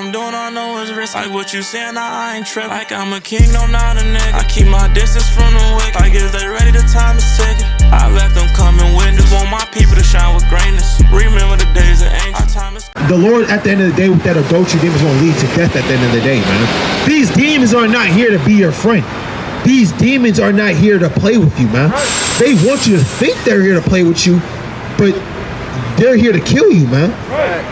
I'm doing, I know it's risky. Like what you saying, nah, I ain't tripping. Like I'm a king, no, not a nigga. I keep my distance from the wicked. Like is they ready, the time is ticking. I let them come and witness. Want my people to shine with greatness. Remember the days of angels. Our time is... The Lord, at the end of the day, with that adultery, demons gonna lead to death at the end of the day, man. These demons are not here to be your friend. These demons are not here to play with you, man. They want you to think they're here to play with you, but they're here to kill you, man.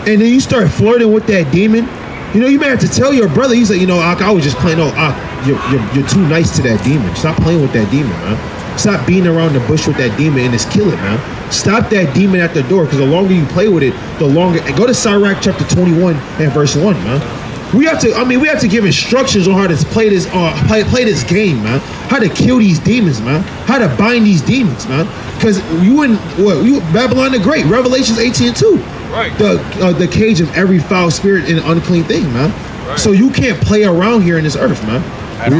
And then you start flirting with that demon. You know, you may have to tell your brother. He's like, you know, I was just playing. You're too nice to that demon. Stop playing with that demon, man. Stop beating around the bush with that demon and just kill it, man. Stop that demon at the door, because the longer you play with it, the longer. Go to Sirens chapter 21 and verse 1, man. We have to give instructions on how to play this play this game, man. How to kill these demons, man. How to bind these demons, man. Because you Babylon the Great, Revelations 18:2. Right. The cage of every foul spirit and unclean thing, man. Right. So you can't play around here in this earth, man. At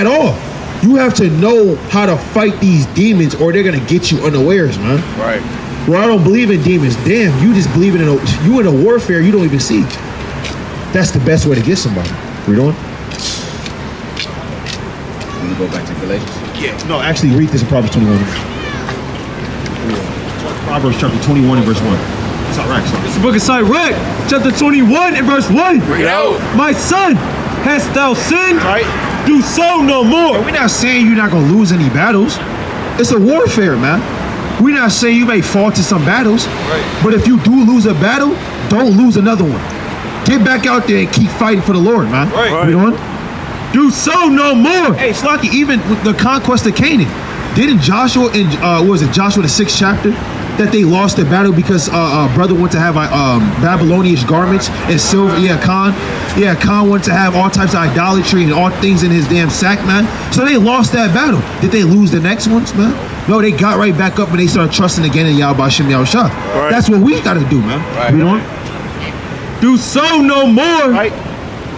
all. You have to know how to fight these demons, or they're gonna get you unawares, man. Right. Well, I don't believe in demons. Damn, you just believe in a warfare you don't even see. That's the best way to get somebody. Read on. Can we go back to Galatians? Yeah. No, actually read this in Proverbs 21. Proverbs chapter 21 and verse 1. It's all right, so. It's the book of Sirach, chapter 21 and verse 1. Read out. My son, hast thou sinned? Right. Do so no more. We're not saying you're not gonna lose any battles. It's a warfare, man. We're not saying you may fall to some battles. Right. But if you do lose a battle, don't lose another one. Get back out there and keep fighting for the Lord, man. Right. You know? Do so no more. Hey, Slocky, even with the conquest of Canaan, didn't Joshua in Joshua the 6th chapter, that they lost the battle because brother wanted to have Babylonian garments and silver? Khan wanted to have all types of idolatry and all things in his damn sack, man. So they lost that battle. Did they lose the next ones, man? No, they got right back up and they started trusting again in Yahweh Shem Yahushua. Right. That's what we got to do, man. Right. You know? Do so no more. Right.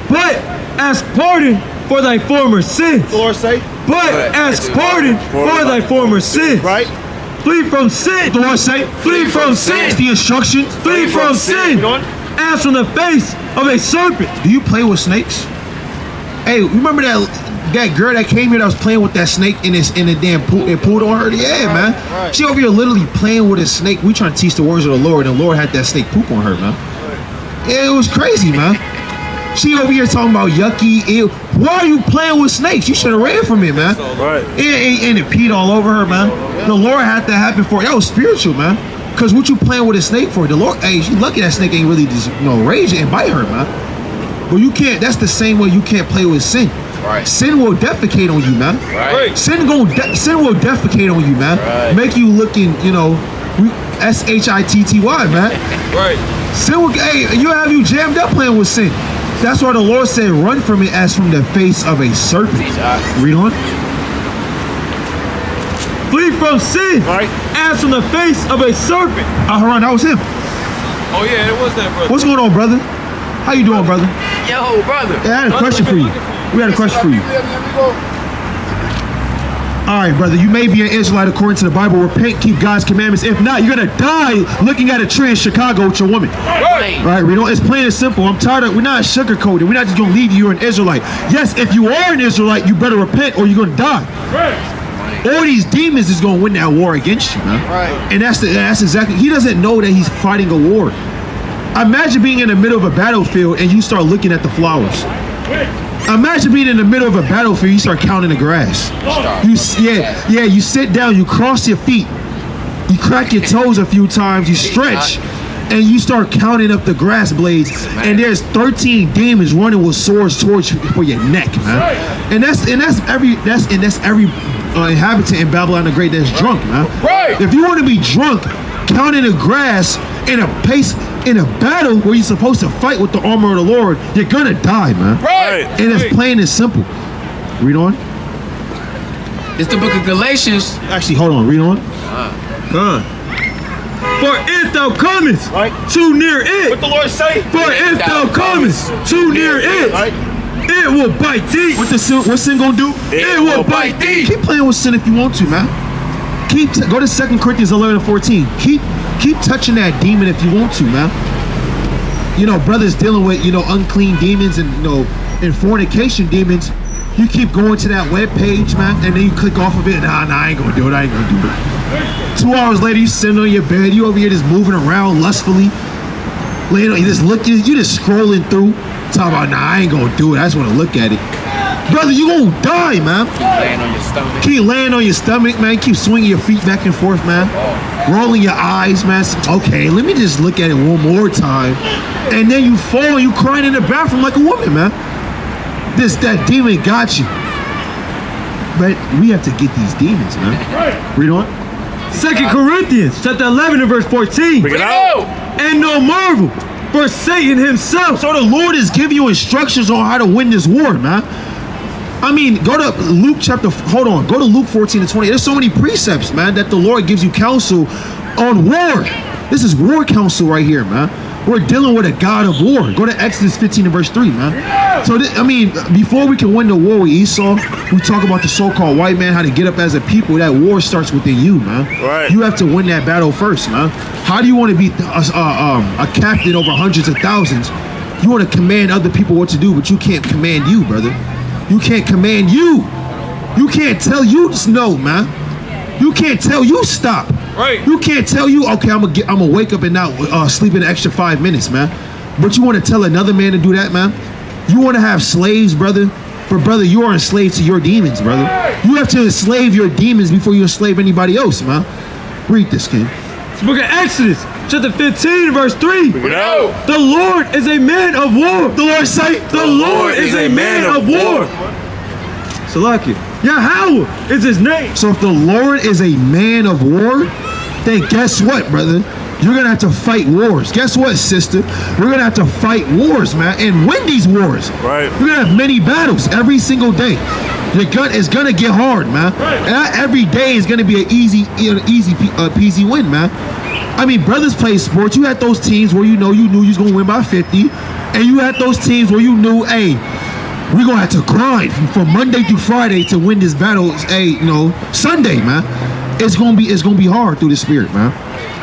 But ask pardon for thy former sins. The Lord say. But ask pardon for thy former sins. Right. Flee from sin. The Lord say. Flee from sin. It's the instructions. Flee from sin. Ask from the face of a serpent. Do you play with snakes? Hey, remember that girl that came here that was playing with that snake in the damn pool and pulled on her? Yeah, man. Right. She over here literally playing with a snake. We trying to teach the words of the Lord, and the Lord had that snake poop on her, man. Yeah, it was crazy, man. She over here talking about yucky, ew. Why are you playing with snakes? You should have ran from it, man. Right. And it peed all over her, man. The Lord had that happen for her. That was spiritual, man. Because what you playing with a snake for? The Lord, hey, she lucky that snake ain't really just, rage and bite her, man. But you can't, that's the same way you can't play with sin. Right. Sin will defecate on you, man. Right. Sin will defecate on you, man. Right. Make you looking, SHITTY, man. Right. Sin will, you have you jammed up playing with sin. That's why the Lord said, run from it as from the face of a serpent. Read on. Flee from sin. Right. As from the face of a serpent. Haran, that was him. Oh yeah, it was that, brother. What's going on, brother? How you doing, brother? Yo, brother. Yeah, I had a question for you. We had a question for you. All right, brother, you may be an Israelite according to the Bible. Repent, keep God's commandments. If not, you're gonna die looking at a tree in Chicago with your woman. Right, it's plain and simple. I'm tired of, we're not sugarcoating. We're not just gonna leave you're an Israelite. Yes, if you are an Israelite, you better repent or you're gonna die. All these demons is gonna win that war against you, man. Right. And that's exactly, he doesn't know that he's fighting a war. Imagine being in the middle of a battlefield and you start looking at the flowers. Imagine being in the middle of a battlefield, you start counting the grass. You sit down, you cross your feet, you crack your toes a few times, you stretch, and you start counting up the grass blades. And there's 13 demons running with swords towards you for your neck, man. And that's every inhabitant in Babylon the Great that's drunk, man. Right. If you want to be drunk, counting the grass in a battle where you're supposed to fight with the armor of the Lord, you're gonna die, man. Right. And it's plain and simple. Read on. It's the book of Galatians. Actually, hold on. Read on. For if thou comest too near it, what the Lord say? For if thou comest too near it, it will bite thee. What's sin gonna do? It will bite thee. Keep playing with sin if you want to, man. Go to 2 Corinthians 11:14. Keep touching that demon if you want to, man. brothers dealing with, unclean demons and fornication demons, you keep going to that web page, man, and then you click off of it. Nah, I ain't gonna do it. 2 hours later, you sitting on your bed, you over here just moving around lustfully, laying on, you just looking, you just scrolling through, talking about, nah, I ain't gonna do it. I just want to look at it. Brother, you gonna die, man. Keep laying on your stomach, man. Keep swinging your feet back and forth, man. Rolling your eyes, man. Okay, let me just look at it one more time. And then you fall and you crying in the bathroom like a woman, man. That demon got you. But we have to get these demons, man. Read on. 2 Corinthians chapter 11 and verse 14. Bring it out. And no marvel, for Satan himself. So the Lord is giving you instructions on how to win this war, man. I mean, go to Luke go to Luke 14 and 20. There's so many precepts, man, that the Lord gives you counsel on war. This is war counsel right here, man. We're dealing with a God of war. Go to Exodus 15 and verse 3, man. So, before we can win the war with Esau, we talk about the so-called white man, how to get up as a people. That war starts within you, man. Right. You have to win that battle first, man. How do you want to be a captain over hundreds of thousands? You want to command other people what to do, but you can't command you, brother. You can't command you. You can't tell you no, man. You can't tell you stop. Right. You can't tell you, okay, I'm gonna wake up and not sleep an extra 5 minutes, man. But you want to tell another man to do that, man? You want to have slaves, brother? For brother, you are enslaved to your demons, brother. You have to enslave your demons before you enslave anybody else, man. Read this, King. It's the book of Exodus, chapter 15, verse 3. Bring it out. The Lord is a man of war. The Lord say, The Lord is a man of war. Salaki. Yahweh is his name. So if the Lord is a man of war, then guess what, brother? You're going to have to fight wars. Guess what, sister? We're going to have to fight wars, man, and win these wars. Right. We're going to have many battles every single day. Your gun is going to get hard, man. And not every day is going to be an easy peasy win, man. I mean, brothers play sports. You had those teams where you knew you was going to win by 50. And you had those teams where you knew, hey, we're going to have to grind from Monday through Friday to win this battle, Sunday, man. It's gonna be hard through the spirit, man.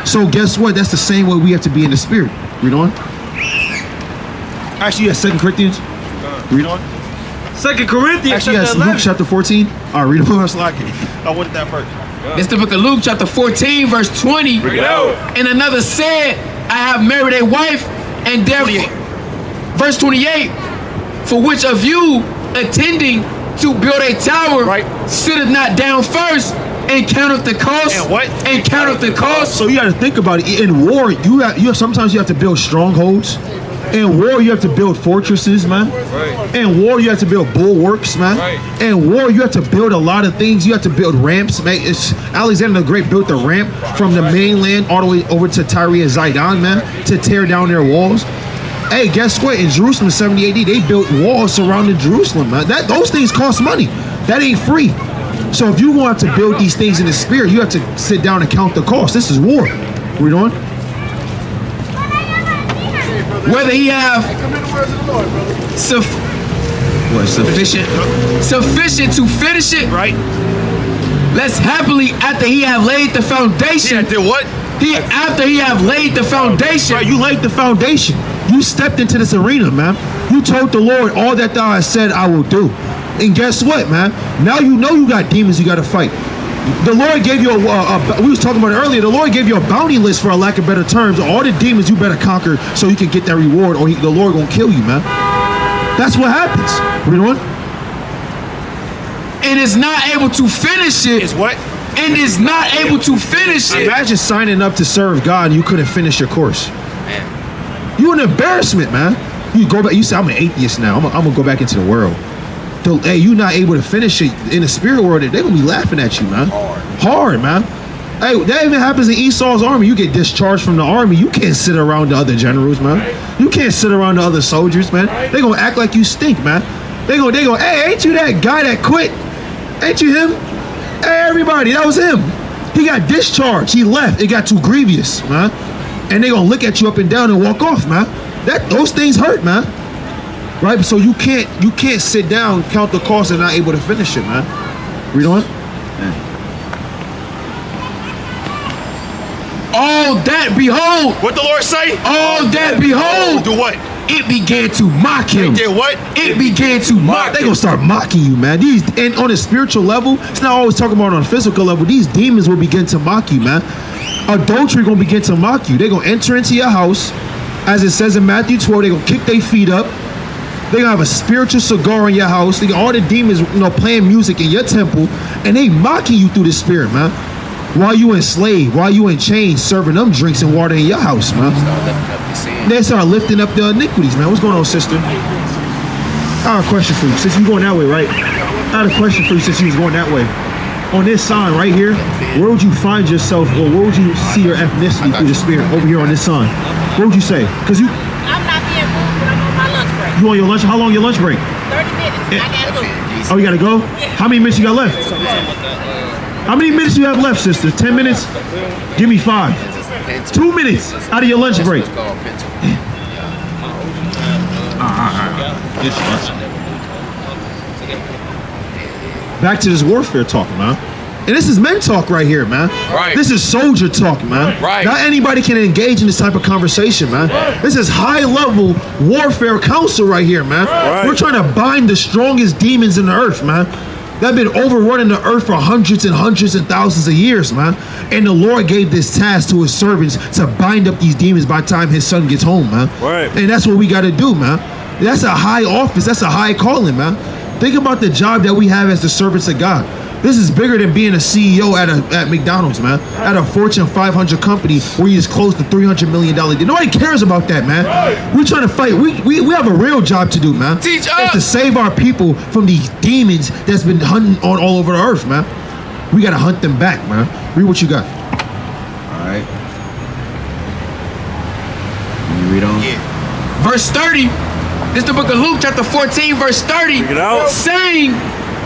So guess what? That's the same way we have to be in the spirit. Read on. Actually, you have 2 Corinthians. Read on. 2 Corinthians Actually, chapter yes, 11. Luke chapter 14. All right, read on. I wanted that first. It's the book of Luke, chapter 14, verse 20. Bring it out. And another said, I have married a wife, and therefore, verse 28, for which of you attending to build a tower, sitteth not down first and counteth the cost? And what? And counteth the cost. So you got to think about it. In war, sometimes you have to build strongholds. In war, you have to build fortresses, man. Right. In war, you have to build bulwarks, man. Right. In war, you have to build a lot of things. You have to build ramps, man. Alexander the Great built the ramp from the mainland all the way over to Tyre and Zidon, man, to tear down their walls. Hey, guess what? In Jerusalem, 70 AD, they built walls surrounding Jerusalem, man. Those things cost money. That ain't free. So if you want to build these things in the spirit, you have to sit down and count the cost. This is war. Read on. Whether he have sufficient to finish it, Right. lest happily after he have laid the foundation. Did what? After he have laid the foundation. Right, you laid the foundation. You stepped into this arena, man. You told the Lord, all that thou hast said I will do. And guess what, man? Now you know you got demons you got to fight. The Lord gave you we was talking about it earlier, the Lord gave you a bounty list, for a lack of better terms. All the demons you better conquer so you can get that reward, or the Lord gonna kill you, man. That's what happens. Read on. And is not able to finish it. Is what? And is not able to finish it. Imagine signing up to serve God and you couldn't finish your course. You an embarrassment, man. You go back, you say, I'm an atheist now. I'm gonna go back into the world. Hey, you not able to finish it in the spirit world, they're gonna be laughing at you, man. Hard, man. Hey, that even happens in Esau's army. You get discharged from the army. You can't sit around the other generals, man. You can't sit around the other soldiers, man. They gonna act like you stink, man. They go, hey, ain't you that guy that quit? Ain't you him? Hey, everybody, that was him. He got discharged. He left. It got too grievous, man. And they gonna look at you up and down and walk off, man. Those things hurt, man. Right? So you can't sit down, count the cost, and not able to finish it, man. Read on. All All that behold. What the Lord say? All that behold. Do what? It began to mock him. They did what? It began to mock They him. gonna start mocking you, man. And on a spiritual level, it's not always talking about on a physical level. These demons will begin to mock you, man. Adultery gonna begin to mock you. They gonna enter into your house, as it says in Matthew 12. They gonna kick their feet up. They gonna have a spiritual cigar in your house. They got all the demons, playing music in your temple, and they mocking you through the spirit, man. While you enslaved, while you in chains, serving them drinks and water in your house, man. They start lifting up the iniquities, man. What's going on, sister? I have a question for you. Since you going that way, right? I had a question for you since you was going that way. On this sign right here, where would you find yourself, or where would you see your ethnicity through the spirit over here on this sign? What would you say? Because you... I'm not being moved, but I'm on my lunch break. You on your lunch? How long your lunch break? 30 minutes. I gotta go. Oh, you gotta go? How many minutes you got left? How many minutes you have left, sister? 10 minutes? Give me 5. 2 minutes out of your lunch break. Back to this warfare talk, man. And this is men talk right here, man. Right. This is soldier talk, man. Right. Not anybody can engage in this type of conversation, man. This is high-level warfare counsel right here, man. We're trying to bind the strongest demons in the earth, man. That have been overrunning the earth for hundreds and thousands of years, man. And the Lord gave this task to his servants to bind up these demons by the time his son gets home, man. Right. And that's what we got to do, man. That's a high office. That's a high calling, man. Think about the job that we have as the servants of God. This is bigger than being a CEO at McDonald's, man. At a Fortune 500 company where you just closed the $300 million deal. Nobody cares about that, man. We're trying to fight. We have a real job to do, man. Teach It's us. to save our people from these demons that's been hunting on all over the earth, man. We got to hunt them back, man. Read what you got. All right. Can you read on? Verse 30. This is the book of Luke, chapter 14, verse 30. Bring it out. Saying,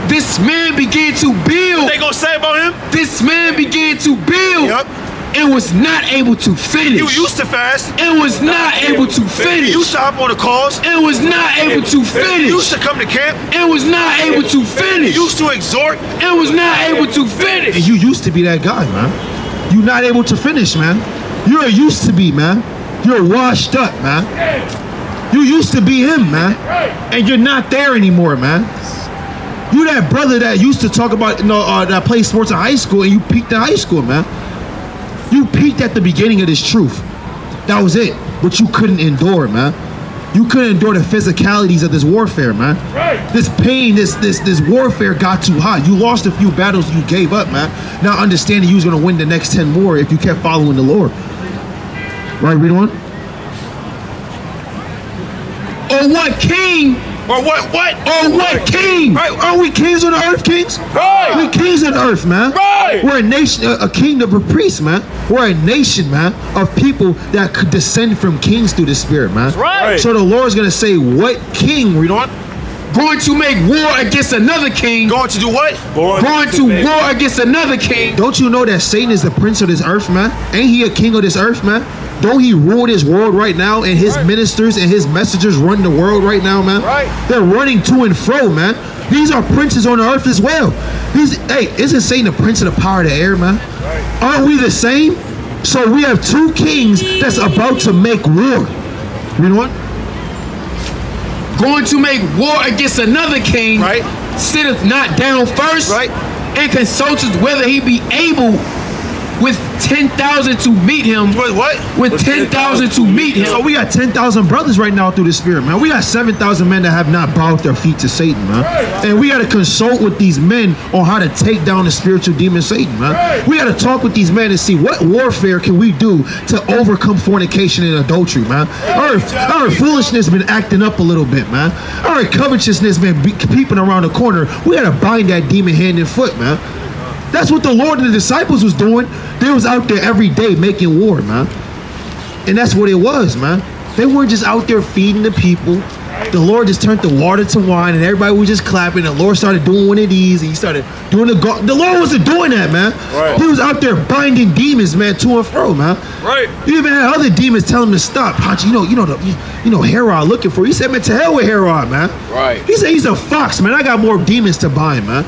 this man began to build. What they gonna say about him? This man began to build. Yep. And was not able to finish. He used to fast. And was not able to He finish. used to hop on the calls. And was not able to He finish. used to come to camp. And was not able to He finish. used to exhort. And was not able to finish. And you used to be that guy, man. You're not able to finish, man. You're a used to be, man. You're washed up, man. You used to be him, man. And you're not there anymore, man. You that brother that used to talk about, that played sports in high school, and you peaked in high school, man. You peaked at the beginning of this truth. That was it. But you couldn't endure, man. You couldn't endure the physicalities of this warfare, man. This pain, this warfare got too hot. You lost a few battles, you gave up, man. Now understanding you was gonna win the next 10 more if you kept following the Lord. Right, read on. Or what king? Or what? Or what king? Right. Are we kings on the earth, kings? Right. We kings on the earth, man. Right. We're a nation, a kingdom of priests, man. We're a nation, man, of people that could descend from kings through the spirit, man. right. So the Lord's gonna say, what king? Read on. Going to make war against another king. Going to do what? Going to war against another king. Don't you know that Satan is the prince of this earth, man? Ain't he a king of this earth, man? Don't he rule this world right now, and his ministers and his messengers run the world right now, man? Right. They're running to and fro, man. These are princes on the earth as well. Isn't Satan the prince of the power of the air, man? Right. Aren't we the same? So we have two kings that's about to make war. You know what? Going to make war against another king. Right. Sitteth not down first. Right. And consulteth whether he be able with 10,000 to meet him. What? With 10,000 to meet him. So we got 10,000 brothers right now through the spirit, man. We got 7,000 men that have not bowed their feet to Satan, man. And we got to consult with these men on how to take down the spiritual demon Satan, man. We got to talk with these men and see what warfare can we do to overcome fornication and adultery, man. Our foolishness been acting up a little bit, man. Our covetousness been peeping around the corner. We got to bind that demon hand and foot, man. That's what the Lord and the disciples was doing. They was out there every day making war, man. And that's what it was, man. They weren't just out there feeding the people. The Lord just turned the water to wine, and everybody was just clapping. The Lord started doing one of these, and he started doing the Lord wasn't doing that, man. Right. He was out there binding demons, man, to and fro, man. Right. You even had other demons tell him to stop. Hachi, you know Herod looking for you. He said, man, to hell with Herod, man. Right. He said he's a fox, man. I got more demons to bind, man.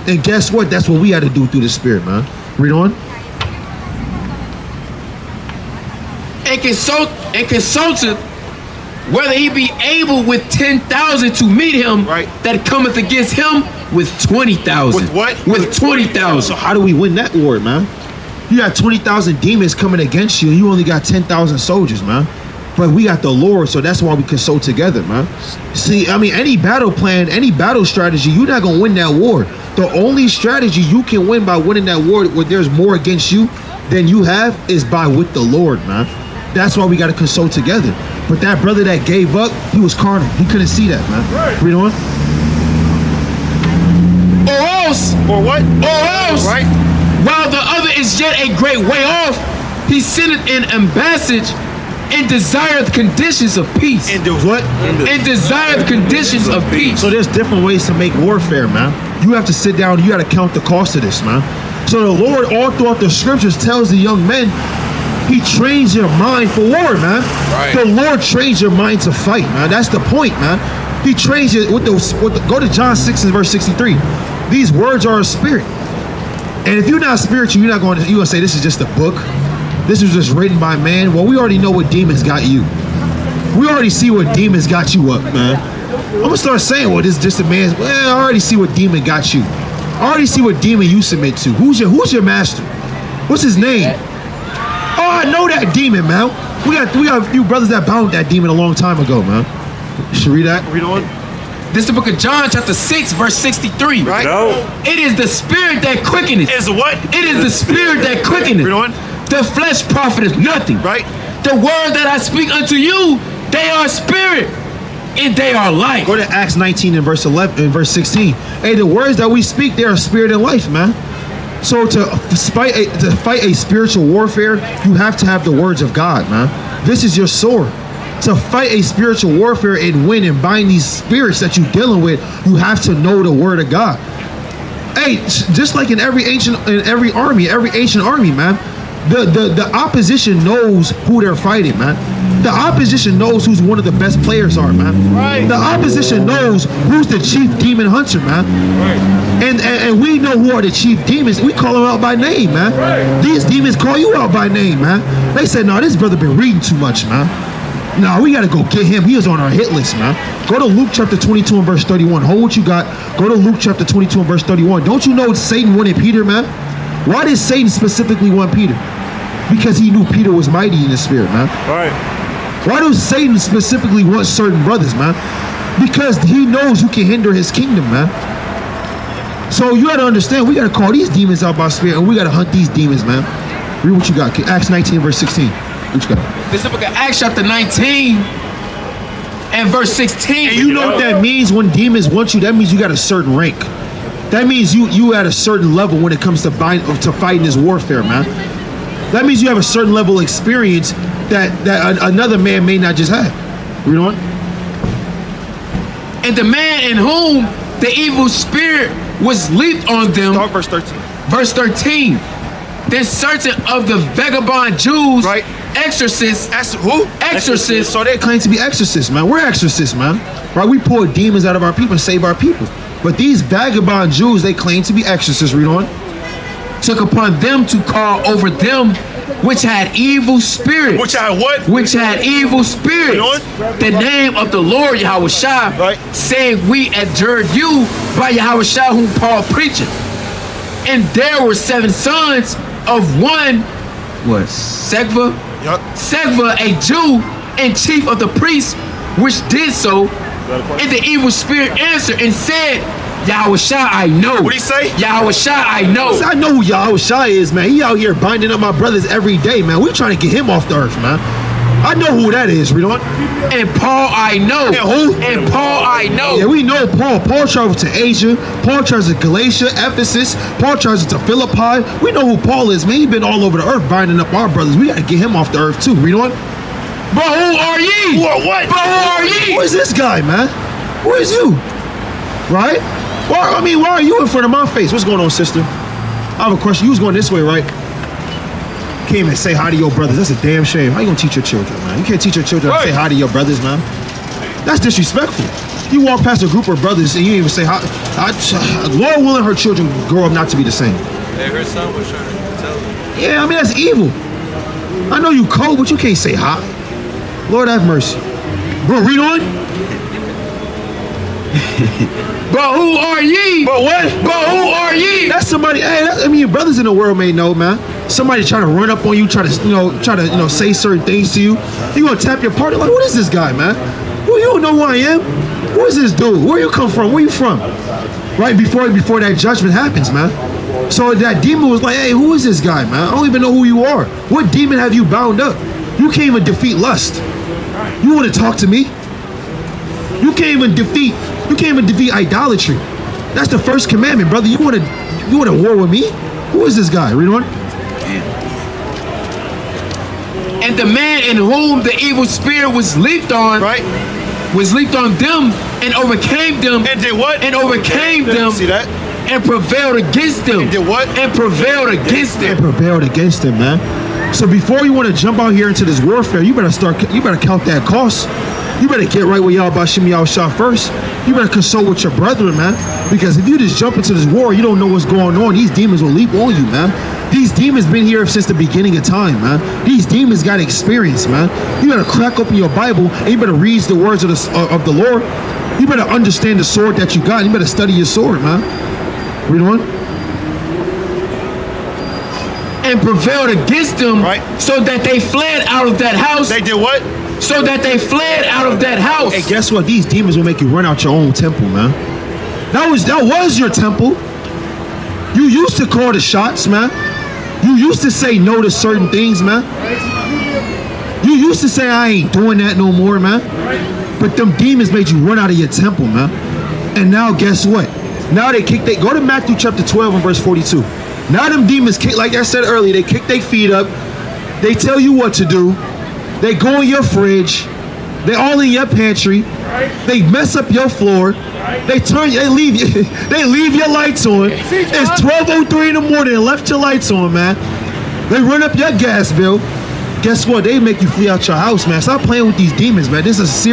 And guess what? That's what we had to do through the spirit, man. Read on. and consulted whether he be able with 10,000 to meet him that cometh against him with 20,000. With what? With 20,000. So how do we win that war, man? You got 20,000 demons coming against you, and you only got 10,000 soldiers, man. But we got the Lord, so that's why we consult together, man. See, I mean, any battle plan, any battle strategy, you're not gonna win that war. The only strategy you can win by winning that war where there's more against you than you have is by with the Lord, man. That's why we gotta consult together. But that brother that gave up, he was carnal. He couldn't see that, man. Right. Read on. Or else, Or what? right? While the other is yet a great way off, he sendeth an ambassage and desireth conditions of peace. And do What? And desireth conditions of peace. So there's different ways to make warfare, man. You have to sit down, you gotta count the cost of this, man. So the Lord all throughout the scriptures tells the young men, he trains your mind for war, man. Right. The Lord trains your mind to fight, man. That's the point, man. He trains you with the go to John 6 and verse 63. These words are a spirit. And if you're not spiritual, you're gonna say this is just a book. This was just written by man. Well, we already know what demons got you. We already see what demons got you up, man. I'm gonna start saying, well, this is just a man's. Well, I already see what demon got you. I already see what demon you submit to. Who's your master? What's his name? Oh, I know that demon, man. We got a few brothers that bound that demon a long time ago, man. You should read that. Read on. This is the book of John, chapter 6, verse 63. Right? No. It is the spirit that quickeneth. Is what? It is the spirit that quickeneth. Read on. The flesh profiteth nothing. Right? The word that I speak unto you, they are spirit and they are life. Go to Acts 19 and verse 11 and verse 16. Hey, the words that we speak, they are spirit and life, man. So to fight a spiritual warfare, you have to have the words of God, man. This is your sword. To fight a spiritual warfare and win and bind these spirits that you're dealing with, you have to know the word of God. Hey, just like in every ancient army, man. The opposition knows who they're fighting, man. The opposition knows who's one of the best players are, man. Right. The opposition knows who's the chief demon hunter, man. Right. And we know who are the chief demons. We call them out by name, man. Right. These demons call you out by name, man. They said, no, this brother been reading too much, man. No, we got to go get him. He is on our hit list, man. Go to Luke chapter 22 and verse 31. Hold what you got. Go to Luke chapter 22 and verse 31. Don't you know Satan wanted Peter, man? Why did Satan specifically want Peter? Because he knew Peter was mighty in the spirit, man. Right. Why does Satan specifically want certain brothers, man? Because he knows who can hinder his kingdom, man. So you got to understand, we got to call these demons out by spirit, and we got to hunt these demons, man. Read what you got. Acts 19 verse 16. What you got? This is the book of Acts chapter 19 and verse 16. And you know what that means when demons want you? That means you got a certain rank. That means you at a certain level when it comes to fighting this warfare, man. That means you have a certain level of experience that another man may not just have. Read on. And the man in whom the evil spirit was leaped on them. Start verse 13. Verse 13. Then certain of the vagabond Jews, Right. exorcists, Who? exorcists, So they claim to be exorcists, man. We're exorcists, man. Right? We pull demons out of our people and save our people. But these vagabond Jews, they claim to be exorcists. Read on. took upon them to call over them which had evil spirits. Which had what? Which had evil spirits. The name of the Lord Yahushua, Right. saying, we adjure you by Yahushua whom Paul preacheth. And there were 7 sons of one, was Segva? Yup. Segva, a Jew and chief of the priests, which did so. And the evil spirit answered and said, Yahushua, I know. What'd he say? Yahushua, I know. I know who Yahushua is, man. He out here binding up my brothers every day, man. We trying to get him off the earth, man. I know who that is, read on. And Paul, I know. And who? And Paul, I know. Yeah, we know Paul. Paul traveled to Asia. Paul travels to Galatia, Ephesus. Paul travels to Philippi. We know who Paul is, man. He been all over the earth binding up our brothers. We got to get him off the earth, too. Read on. But who are ye? Who are what? But who are ye? Who is this guy, man? Who is you? Right? Why are you in front of my face? What's going on, sister? I have a question. You was going this way, right? Came and say hi to your brothers. That's a damn shame. How you gonna teach your children, man? You can't teach your children to say hi to your brothers, man. That's disrespectful. You walk past a group of brothers and you even say hi. Lord willing, her children grow up not to be the same. Hey, her son was trying to tell her. Yeah, I mean, that's evil. I know you cold, but you can't say hot. Lord have mercy. Bro, read on. But who are ye? But what? But who are ye? That's somebody. Hey, I mean, your brothers in the world may know, man. Somebody trying to run up on you, try to say certain things to you. You gonna tap your partner like, what is this guy, man? Well, you don't know who I am. Who is this dude? Where you come from? Where you from? Right before that judgment happens, man. So that demon was like, hey, who is this guy, man? I don't even know who you are. What demon have you bound up? You can't even defeat lust. You want to talk to me? You can't even defeat idolatry. That's the first commandment, brother. You want to war with me? Who is this guy? Read on. And the man in whom the evil spirit was leaped on, Right? was leaped on them and overcame them. And did what? And overcame them. See that? And prevailed against them. And did what? And prevailed against And them. prevailed against him, man. So before you want to jump out here into this warfare, you better count that cost. You better get right with y'all Bashim Yahushua first. You better consult with your brethren, man. Because if you just jump into this war, you don't know what's going on. These demons will leap on you, man. These demons been here since the beginning of time, man. These demons got experience, man. You better crack open your Bible and you better read the words of the Lord. You better understand the sword that you got. You better study your sword, man. Read on. And prevailed against them. Right. So that they fled out of that house. They did what? So that they fled out of that house. Hey, guess what? These demons will make you run out your own temple, man. That was your temple. You used to call the shots, man. You used to say no to certain things, man. You used to say I ain't doing that no more, man. But them demons made you run out of your temple, man. And now guess what? Now they go to Matthew chapter 12 and verse 42. Now them demons kick, like I said earlier, they kick their feet up. They tell you what to do. They go in your fridge. They all in your pantry. They mess up your floor. They leave your lights on. It's 12:03 in the morning and left your lights on, man. They run up your gas bill. Guess what? They make you flee out your house, man. Stop playing with these demons, man. This is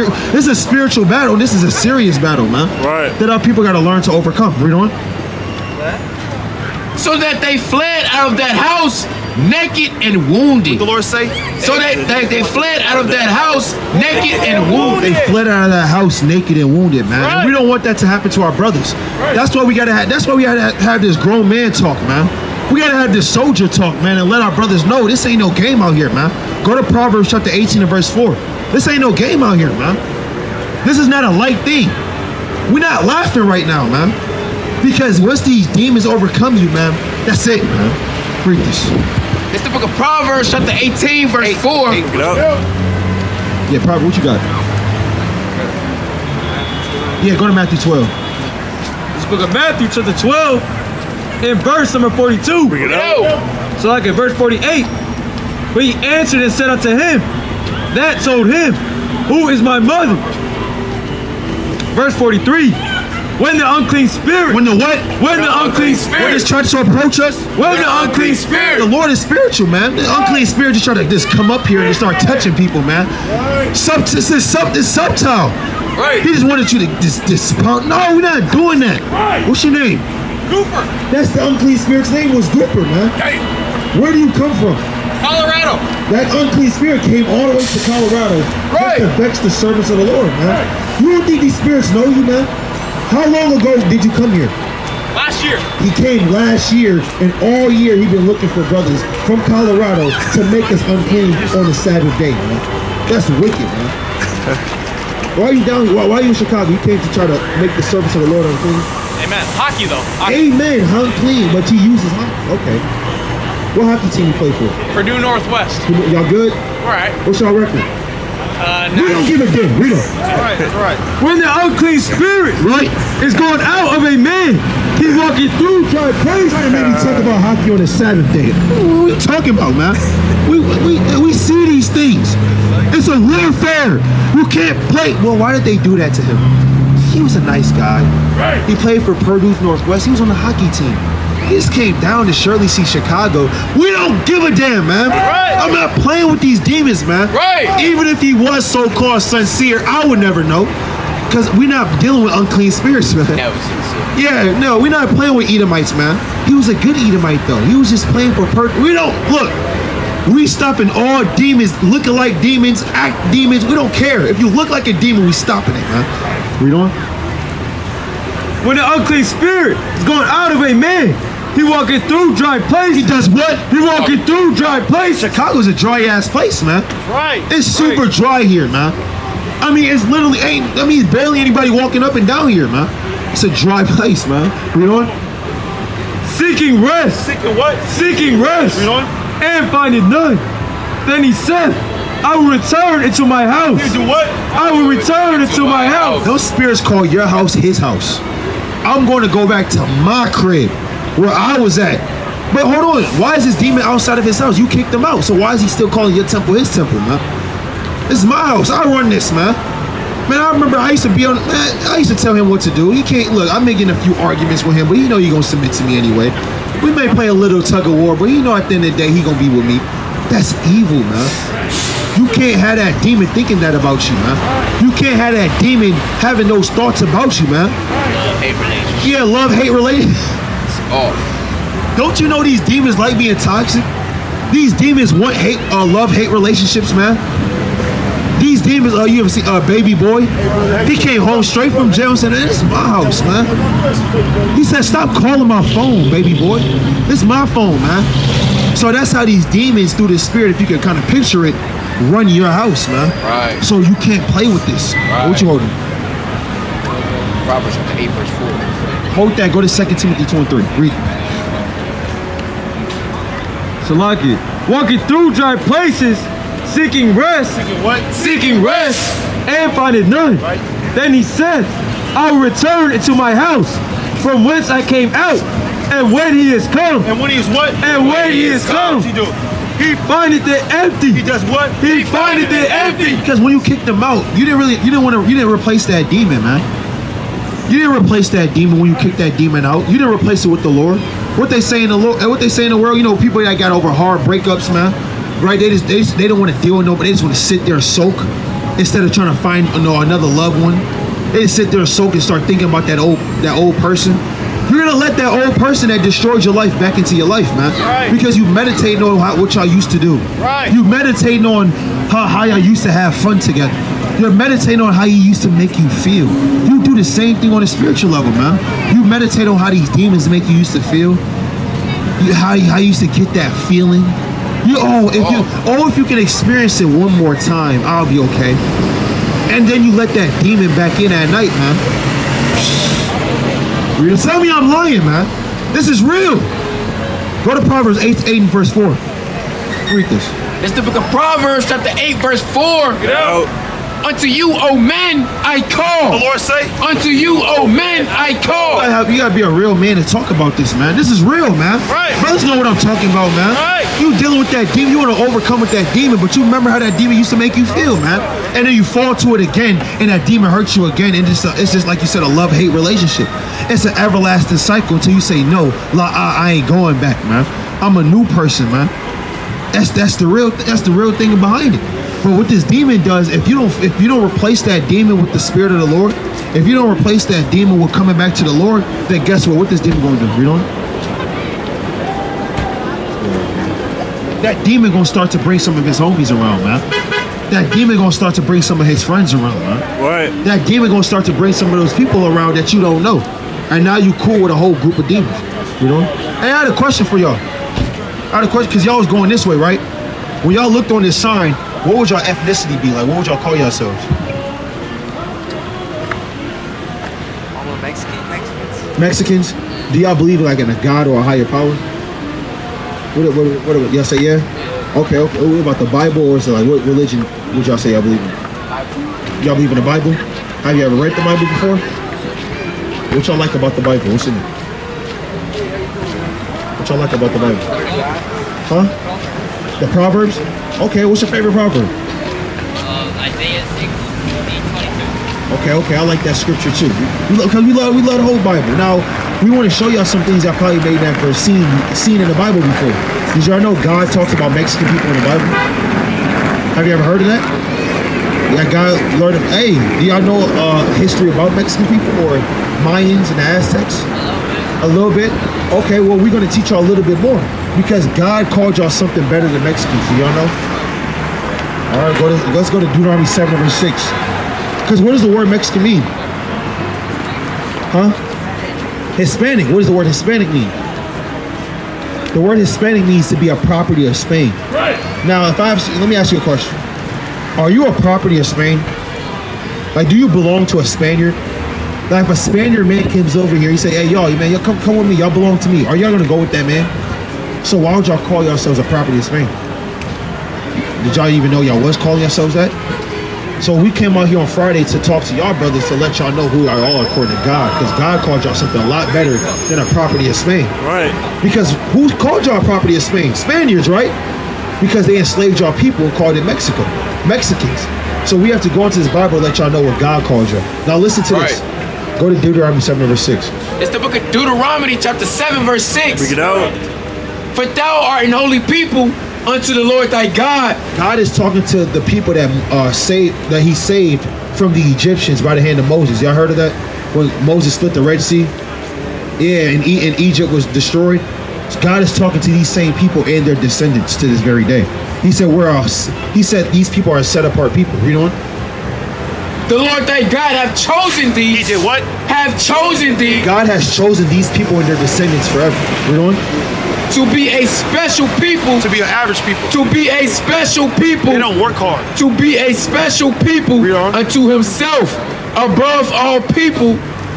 a spiritual battle. This is a serious battle, man. Right. That our people got to learn to overcome. Read on. So that they fled out of that house naked and wounded. The Lord say? So that they fled out of that house naked and wounded. They fled out of that house naked and wounded, man. And we don't want that to happen to our brothers. That's why we gotta have this grown man talk, man. We gotta have this soldier talk, man, and let our brothers know this ain't no game out here, man. Go to Proverbs chapter 18 and verse 4. This ain't no game out here, man. This is not a light thing. We're not laughing right now, man. Because once these demons overcome you, man, that's it, man. Read this. It's the book of Proverbs, chapter 18, verse 4. Yeah, Proverbs, what you got? Yeah, go to Matthew 12. This book of Matthew, chapter 12, in verse number 42. Bring it out. So like in verse 48, but he answered and said unto him that told him, who is my mother? Verse 43, when the unclean spirit. When the what? When the unclean spirit. When it's trying to approach us? When the unclean spirit. The Lord is spiritual, man. The unclean spirit just try to just come up here and just start touching people, man. It's subtle. Right. He just wanted you to just no, we're not doing that. What's your name? Gooper, That's the unclean spirit's name was Gooper, man. Where do you come from? Colorado. That unclean spirit came all the way to Colorado just to vex the servants of the Lord, man. You don't think these spirits know you, man? How long ago did you come here? Last year. He came last year, and all year he been looking for brothers from Colorado to make us unclean on the Sabbath day, man. That's wicked, man. Why are you down here? Why are you in Chicago? You came to try to make the servants of the Lord unclean? Amen. Hockey, though. Amen, unclean, but he uses hockey. Okay. What hockey team you play for? Purdue Northwest. Y'all good? All right. What's y'all record? We don't give a damn. Read them. Right. When the unclean spirit Right? is going out of a man, he's walking through. Trying to make me talk about hockey on the Sabbath day. What are you talking about, man? We see these things. It's a warfare. You can't play. Well, why did they do that to him? He was a nice guy. He played for Purdue Northwest. He was on the hockey team. He just came down to Shirley C. Chicago. We don't give a damn, man. I'm not playing with these demons, man. Even if he was so-called sincere, I would never know. Because we're not dealing with unclean spirits, man. That was sincere. Yeah, no, we're not playing with Edomites, man. He was a good Edomite, though. He was just playing for we don't, look, We stopping all demons, looking like demons, act demons. We don't care. If you look like a demon, we stopping it, man. Read on. When the unclean spirit is going out of a man, he walking through dry places. He does what? He walking through dry places. Chicago's a dry ass place, man. Right. It's super dry here, man. I mean, it's literally it's barely anybody walking up and down here, man. It's a dry place, man. Read on. Seeking rest. Seeking what? Seeking rest. Read on. And finding none. Then he said, I will return into my house. You do what? I will return into my house. Those spirits call your house his house. I'm going to go back to my crib where I was at. But hold on, why is this demon outside of his house? You kicked him out, so why is he still calling your temple his temple, man? This is my house. I run this, man. Man, I remember I used to tell him what to do. He can't, look, I'm making a few arguments with him, but you know you're going to submit to me anyway. We may play a little tug of war, but you know at the end of the day, he going to be with me. That's evil, man. You can't have that demon thinking that about you, man. You can't have that demon having those thoughts about you, man. Love-hate relationship. Yeah, love-hate relationship. Oh. Don't you know these demons like being toxic? These demons want love-hate relationships, man. These demons, you ever see Baby Boy? He came home straight from jail and said, this is my house, man. He said, stop calling my phone, baby boy. This is my phone, man. So that's how these demons, through the spirit, if you can kind of picture it, run your house, man. Right. So you can't play with this. Right. What you holding? Proverbs chapter 8, verse 4. Hold that. Go to 2 Timothy 2:3. Read. Salaki, walking through dry places, seeking rest, Seeking what? seeking rest, and finding none. Right. Then he said, I will return into my house, from whence I came out, and when he is come, And when he is what? and when he is come, What's he do? he findeth it empty. He does what? He findeth it empty. Because when you kicked him out, you didn't replace that demon, man. You didn't replace that demon when you kicked that demon out. You didn't replace it with the Lord. What they say in the world, you know, people that got over hard breakups, man. Right? They don't want to deal with nobody. They just want to sit there and soak instead of trying to find another loved one. They just sit there and soak and start thinking about that old person. You're gonna let that old person that destroyed your life back into your life, man. Right. Because you meditating on what y'all used to do. Right. You meditating on how y'all used to have fun together. You're meditating on how he used to make you feel. You do the same thing on a spiritual level, man. You meditate on how these demons make you used to feel. How you used to get that feeling. If you can experience it one more time, I'll be okay. And then you let that demon back in at night, man. Tell me I'm lying, man. This is real. Go to Proverbs 8 and verse 4. Read this. It's the book of Proverbs, chapter 8, verse 4. Get out. Unto you, O men, I call. The Lord say. Unto you, O men, I call. You gotta be a real man to talk about this, man. This is real, man. Right. Brothers know what I'm talking about, man. Right. You dealing with that demon, you want to overcome with that demon, but you remember how that demon used to make you feel, man. And then you fall to it again, and that demon hurts you again, and it's just like you said, a love-hate relationship. It's an everlasting cycle until you say, no, I ain't going back, man. I'm a new person, man. That's the real thing behind it. But what this demon does, if you don't replace that demon with the spirit of the Lord, if you don't replace that demon with coming back to the Lord, then guess what? What this demon going to do? Read on. That demon going to start to bring some of his homies around, man. That demon going to start to bring some of his friends around, man. Right. That demon going to start to bring some of those people around that you don't know. And now you cool with a whole group of demons. You know? Hey, I had a question for y'all. Because y'all was going this way, right? When y'all looked on this sign, what would y'all ethnicity be like? What would y'all call yourselves? Mexicans? Do y'all believe like in a God or a higher power? What y'all say, yeah? Okay. What about the Bible, or is it like, what religion would y'all say y'all believe in? Y'all believe in the Bible? Have you ever read the Bible before? What y'all like about the Bible? What's in it? What y'all like about the Bible? Huh? The Proverbs? Okay, what's your favorite proverb? Isaiah 6:22. Okay, I like that scripture too. Because we love the whole Bible. Now, we want to show y'all some things I probably may never seen in the Bible before. Did y'all know God talks about Mexican people in the Bible? Have you ever heard of that? Yeah, God learned. Hey, do y'all know history about Mexican people or Mayans and the Aztecs? A little bit? Okay, well, we're going to teach y'all a little bit more. Because God called y'all something better than Mexicans. Do y'all know? All right, let's go to Deuteronomy 7 verse 6. Because what does the word Mexican mean? Huh? Hispanic. What does the word Hispanic mean? The word Hispanic means to be a property of Spain. Right. Now, let me ask you a question. Are you a property of Spain? Like, do you belong to a Spaniard? Like, if a Spaniard man comes over here, he say, hey, y'all come with me. Y'all belong to me. Are y'all going to go with that man? So why would y'all call yourselves a property of Spain? Did y'all even know y'all was calling yourselves that? So we came out here on Friday to talk to y'all brothers to let y'all know who y'all are according to God. Because God called y'all something a lot better than a property of Spain. Right. Because who called y'all a property of Spain? Spaniards, right? Because they enslaved y'all people and called it Mexico. Mexicans. So we have to go into this Bible and let y'all know what God called y'all. Now listen to this. Go to Deuteronomy 7 verse 6. It's the book of Deuteronomy chapter 7 verse 6. Bring it out. For thou art an holy people unto the Lord thy God. God is talking to the people that he saved from the Egyptians by the hand of Moses. Y'all heard of that? When Moses split the Red Sea? Yeah, and Egypt was destroyed. God is talking to these same people and their descendants to this very day. He said, he said these people are set apart people. Read on. The Lord thy God have chosen thee. He did what? Have chosen thee. God has chosen these people and their descendants forever. Read on. To be a special people. To be an average people. To be a special people. They don't work hard. To be a special people unto himself above all people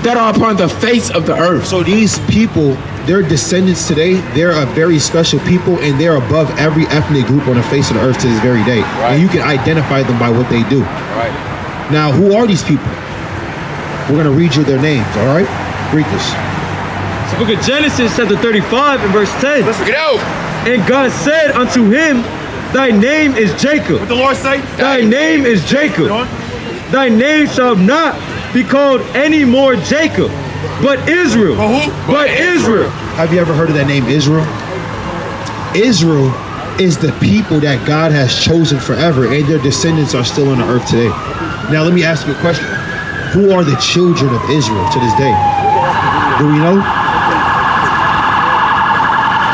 that are upon the face of the earth. So these people, their descendants today, they're a very special people and they're above every ethnic group on the face of the earth to this very day. Right. And you can identify them by what they do. Right. Now, who are these people? We're going to read you their names, all right? Read this. It's the book of Genesis, chapter 35, and verse 10. Let's get out. And God said unto him, thy name is Jacob. What the Lord say? Thy name is Jacob. Thy name shall not be called any more Jacob, but Israel. But Israel. Have you ever heard of that name, Israel? Israel is the people that God has chosen forever, and their descendants are still on the earth today. Now, let me ask you a question. Who are the children of Israel to this day? Do we know?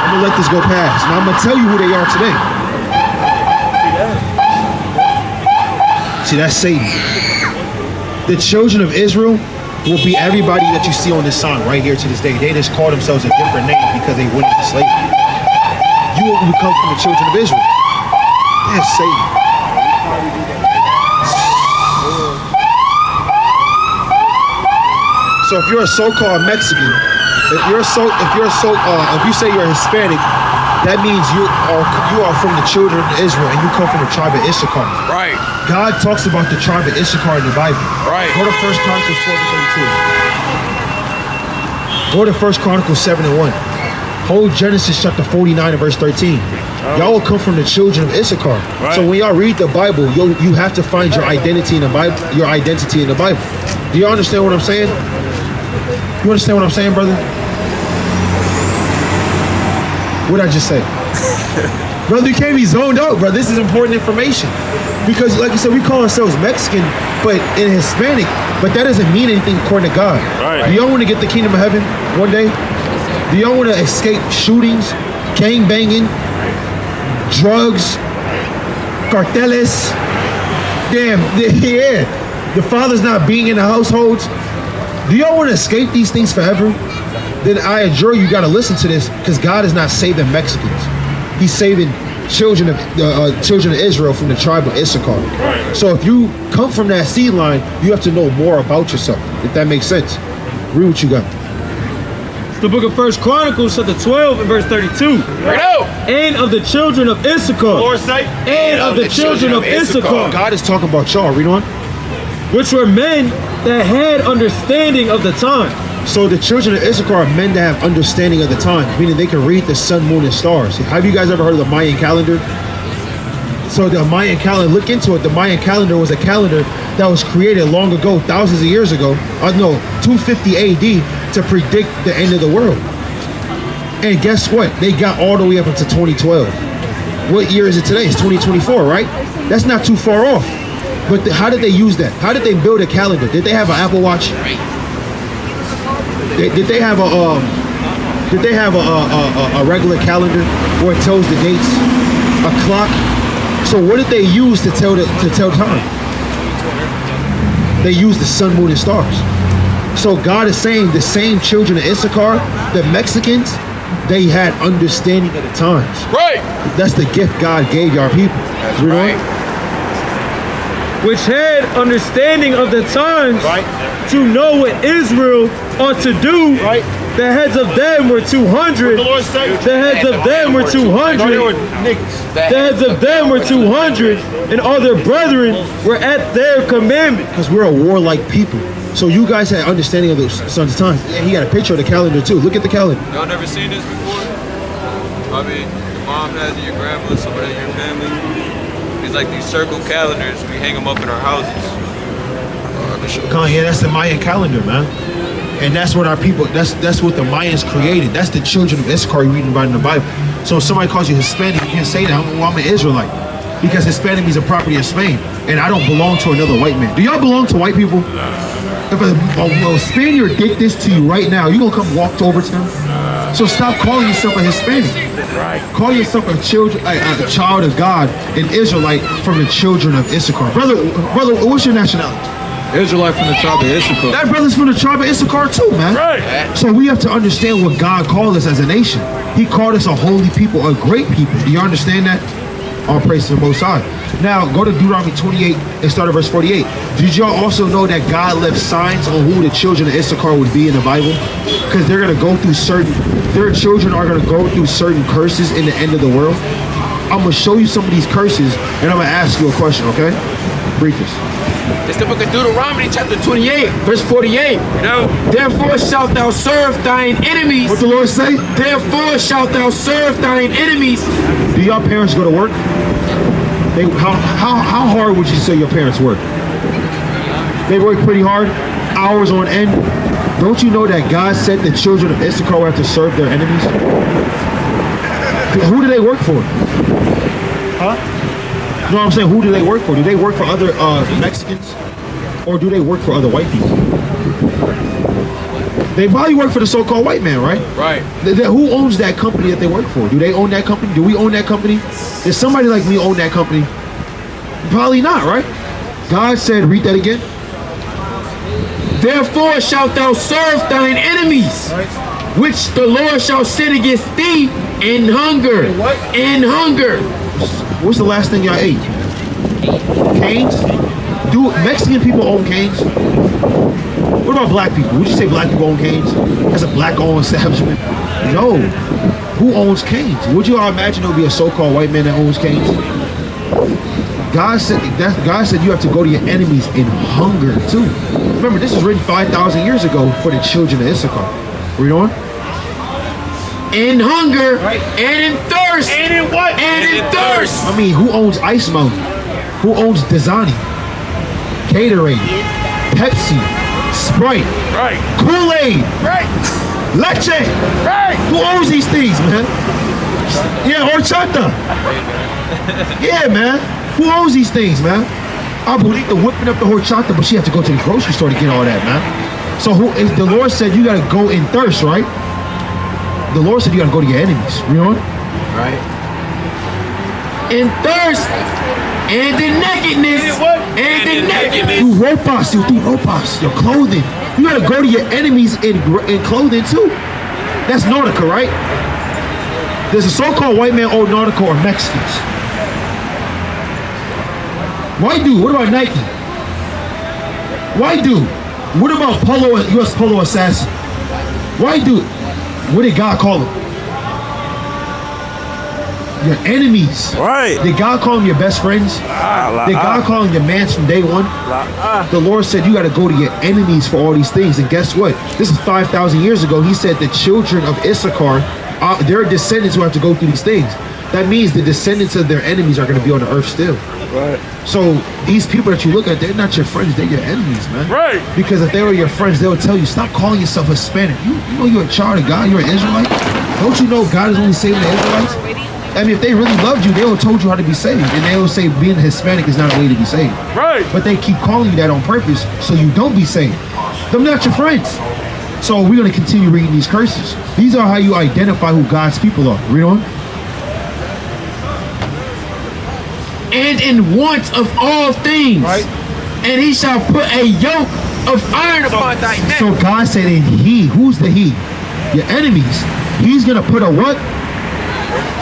I'm going to let this go past. Now, I'm going to tell you who they are today. See, that's Satan. The children of Israel will be everybody that you see on this sign right here to this day. They just call themselves a different name because they went into slavery. You will become from the children of Israel. That's Satan. So if you're a so-called Mexican, if you say you're Hispanic, that means you are from the children of Israel and you come from the tribe of Issachar. Right. God talks about the tribe of Issachar in the Bible. Right. Go to 1 Chronicles 12 and 32. Go to 1 Chronicles 7 and 1. Hold Genesis chapter 49 and verse 13. Y'all will come from the children of Issachar. Right. So when y'all read the Bible, you have to find your identity in the Bible. Your identity in the Bible. Do you understand what I'm saying? You understand what I'm saying, brother? What did I just say? Brother, you can't be zoned out, bro. This is important information. Because, like you said, we call ourselves Mexican, but in Hispanic, but that doesn't mean anything according to God. Right. Do y'all want to get the kingdom of heaven one day? Do y'all want to escape shootings, gang banging, drugs, carteles? Damn, yeah. The father's not being in the households. Do y'all want to escape these things forever? Then I adjure you got to listen to this, because God is not saving Mexicans. He's saving children of Israel from the tribe of Issachar. Right. So if you come from that seed line, you have to know more about yourself, if that makes sense. Read what you got. It's the book of 1 Chronicles, chapter 12 and verse 32. And of the children of Issachar. Lord say, and of the children of Issachar. God is talking about y'all. Read on. Which were men that had understanding of the time. So the children of Issachar are men that have understanding of the time, meaning they can read the sun, moon, and stars. Have you guys ever heard of the Mayan calendar? So the Mayan calendar, look into it. The Mayan calendar was a calendar that was created long ago, thousands of years ago, 250 AD, to predict the end of the world. And guess what? They got all the way up into 2012. What year is it today? It's 2024, right? That's not too far off. But how did they use that? How did they build a calendar? Did they have an Apple Watch? Did they have a Did they have a regular calendar where it tells the dates? A clock? So what did they use to tell time? They used the sun, moon, and stars. So God is saying the same children of Issachar, the Mexicans, they had understanding of the times. Right. That's the gift God gave our people. That's You know? right. Which had understanding of the times to know what Israel ought to do. Right. The heads of them were 200. The Lord said, The heads of them were 200. no, they were niggas. The heads of them were 200, and all their brethren were at their commandment. Because we're a warlike people. So you guys had understanding of the sons of times. And he got a picture of the calendar too. Look at the calendar. Y'all never seen this before? I mean, your mom has it, your grandma, somebody in your family. These like these circle calendars. We hang them up in our houses. Yeah, that's the Mayan calendar, man. And that's what our people, that's what the Mayans created. That's the children of Issachar you read about in the Bible. So if somebody calls you Hispanic, you can't say that. Well, I'm an Israelite. Because Hispanic means a property of Spain. And I don't belong to another white man. Do y'all belong to white people? If a Spaniard did this to you right now, you gonna come walk over to them? So stop calling yourself a Hispanic. Right. Call yourself a child of God, an Israelite from the children of Issachar. Brother, what's your nationality? Israelite from the tribe of Issachar. That brother's from the tribe of Issachar too, man. Right. So we have to understand what God called us as a nation. He called us a holy people, a great people. Do you understand that? All praise to the Most High. Now, go to Deuteronomy 28 and start at verse 48. Did y'all also know that God left signs on who the children of Issachar would be in the Bible? Because they're going to go through their children are going to go through certain curses in the end of the world. I'm going to show you some of these curses, and I'm going to ask you a question, okay? Read this. It's the book of Deuteronomy, chapter 28, verse 48. Therefore shalt thou serve thine enemies. What the Lord say? Therefore shalt thou serve thine enemies. Do y'all parents go to work? How hard would you say your parents work? They work pretty hard, hours on end. Don't you know that God said the children of Issachar have to serve their enemies? Who do they work for? Huh? You know what I'm saying? Who do they work for? Do they work for other Mexicans? Or do they work for other white people? They probably work for the so-called white man, right? Right. Who owns that company that they work for? Do they own that company? Do we own that company? Does somebody like me own that company? Probably not, right? God said, read that again. Therefore shalt thou serve thine enemies, which the Lord shall send against thee in hunger. In hunger. What's the last thing y'all ate? Canes? Do Mexican people own canes? What about black people? Would you say black people own canes? That's a black-owned establishment. No. Who owns canes? Would you all imagine there would be a so-called white man that owns canes? God said you have to go to your enemies in hunger too. Remember, this was written 5,000 years ago for the children of Issachar. Read on. In hunger, and in thirst. And in what? And in thirst. I mean, who owns Ice Mountain? Who owns Dasani? Gatorade? Pepsi? Sprite? Right. Kool-Aid? Right. Leche? Right. Who owns these things, man? Yeah, horchata. Yeah, man. Who owns these things, man? Abuelita whipping up the horchata, but she had to go to the grocery store to get all that, man. So the Lord said you gotta go in thirst, right? The Lord said you gotta go to your enemies. You know what? Right. In thirst, and in nakedness, and in nakedness. Do ropas, your clothing. You gotta go to your enemies in clothing too. That's Nautica, right? There's a so-called white man owned Nautica or Mexicans. White dude, what about Nike? White dude, what about Polo, US Polo Assassin? White dude, what did God call him? Your enemies. Right. Did God call them your best friends? Did God call them your mans from day one? The Lord said you got to go to your enemies for all these things. And guess what? This is 5,000 years ago. He said the children of Issachar, their descendants who have to go through these things. That means the descendants of their enemies are going to be on the earth still. Right. So these people that you look at, they're not your friends, they're your enemies, man. Right. Because if they were your friends, they would tell you, stop calling yourself Hispanic. You know you're a child of God, you're an Israelite. Don't you know God is only saving the Israelites? I mean, if they really loved you, they would have told you how to be saved. And they would say being Hispanic is not a way to be saved. Right. But they keep calling you that on purpose so you don't be saved. They're not your friends. So we're going to continue reading these curses. These are how you identify who God's people are. Read on. And in want of all things. Right. And he shall put a yoke of iron upon thy neck. So God said, and he, who's the he? Your enemies. He's going to put a what?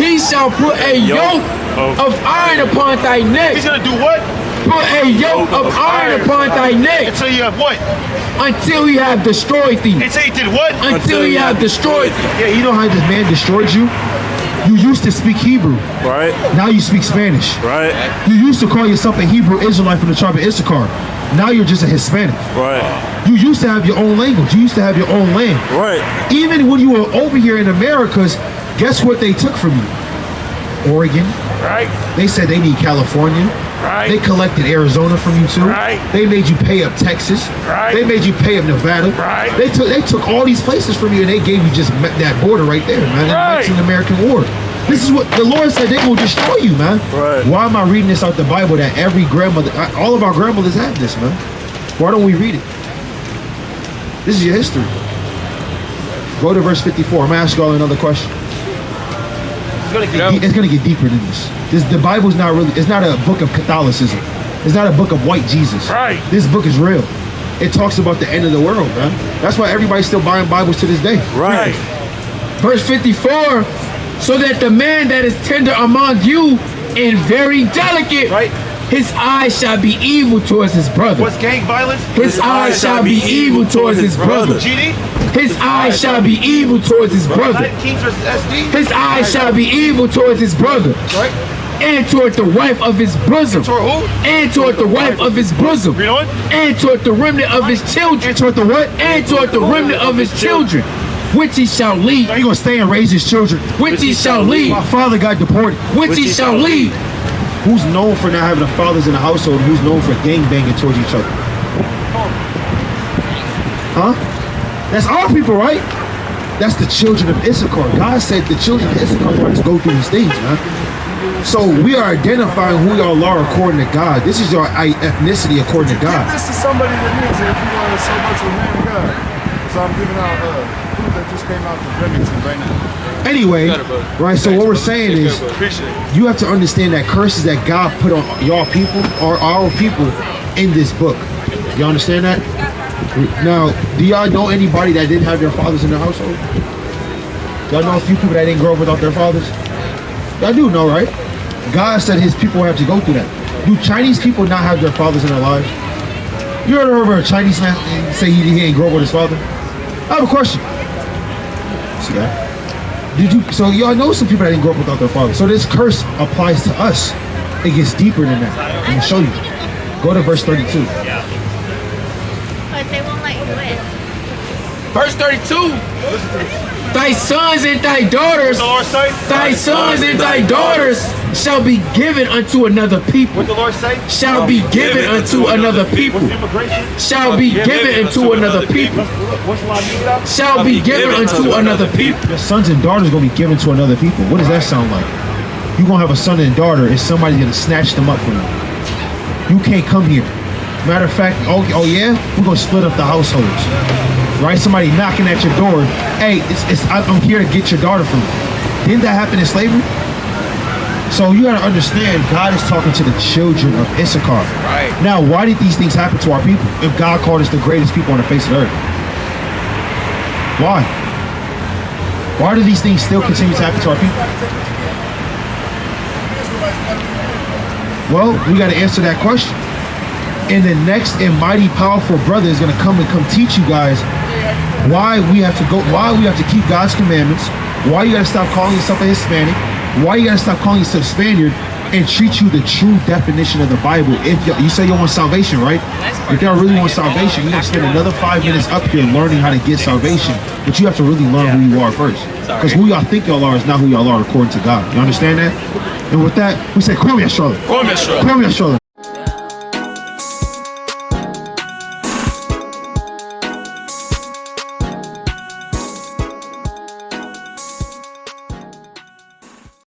He shall put a yoke of iron upon thy neck. He's gonna do what? Put a yoke of iron upon thy neck. Until you have what? Until he have destroyed thee. Until he did what? Until he have destroyed thee. Yeah, you know how this man destroyed you? You used to speak Hebrew. Right. Now you speak Spanish. Right. You used to call yourself a Hebrew Israelite from the tribe of Issachar. Now you're just a Hispanic. Right. You used to have your own language. You used to have your own land. Right. Even when you were over here in Americas, guess what they took from you? Oregon. Right. They said they need California. Right. They collected Arizona from you too. Right. They made you pay up Texas. Right. They made you pay up Nevada. Right. They took all these places from you and they gave you just that border right there, man. Right. That's an American war. This is what the Lord said. They will destroy you, man. Right. Why am I reading this out the Bible that every grandmother, all of our grandmothers have this, man? Why don't we read it? This is your history. Go to verse 54. I'm gonna ask y'all another question. It's gonna get deeper than this. The Bible's not really. It's not a book of Catholicism. It's not a book of white Jesus. Right. This book is real. It talks about the end of the world, man. That's why everybody's still buying Bibles to this day. Right. Verse 54. So that the man that is tender among you and very delicate, Right. his eyes shall be evil towards his brother. What's gang violence? His eyes shall be evil towards his brother. GD? His eyes shall be evil towards his brother. United Kings versus SD? His eyes shall be evil towards his brother. Right. And toward the wife of his bosom. Toward who? And toward the wife of his bosom. Read on. And toward the remnant of his children. And toward the what? And toward the remnant of his children. Which he shall lead. Are you gonna stay and raise his children? Which he shall lead. My father got deported. Which he shall lead. Who's known for not having the fathers in the household? Who's known for gang banging towards each other? Huh? That's our people, right? That's the children of Issachar. God said the children of Issachar are going to go through these things, man. So we are identifying who y'all are according to God. This is your ethnicity according to God. This is somebody that needs it if you want to so much with man of God. So I'm giving out food that just came out the Remington right now. Anyway, right, so what we're saying is Appreciate it. you have to understand that curses that God put on y'all people are our people in this book. You understand that? Now, do y'all know anybody that didn't have their fathers in their household? Y'all know a few people that didn't grow up without their fathers? Y'all do know, right? God said his people have to go through that. Do Chinese people not have their fathers in their lives? You ever heard of a Chinese man say he ain't grow up with his father? I have a question. See that? So y'all know some people that didn't grow up without their father. So this curse applies to us. It gets deeper than that. I'm gonna show you. Go to verse 32. But they won't let you in. Verse 32. Thy sons and thy daughters, The Lord say? thy sons and thy daughters shall be given unto another people. What the Lord say? Shall be given unto another people. Immigration? Shall be given unto another people. What's the line you got? Shall be given unto another people. Your sons and daughters gonna be given to another people. What does that sound like? You gonna have a son and daughter and somebody's gonna snatch them up from you. You can't come here. Matter of fact, oh yeah, we're gonna split up the households. Right? Somebody knocking at your door. Hey, I'm here to get your daughter from you. Didn't that happen in slavery? So you gotta understand, God is talking to the children of Issachar. Right. Now, why did these things happen to our people? If God called us the greatest people on the face of the earth, why? Why do these things still continue to happen to our people? Well, we got to answer that question. And the next and mighty powerful brother is going to come teach you guys why we have to keep God's commandments, why you got to stop calling yourself a Hispanic, why you got to stop calling yourself Spaniard, and treat you the true definition of the Bible. If you say you want salvation, right? If y'all really want salvation, you're going to spend another 5 minutes up here learning how to get salvation. But you have to really learn who you are first. Because who y'all think y'all are is not who y'all are according to God. You understand that? And with that, we say, come here, Charlotte. Come here, Charlotte. Come here, Charlotte.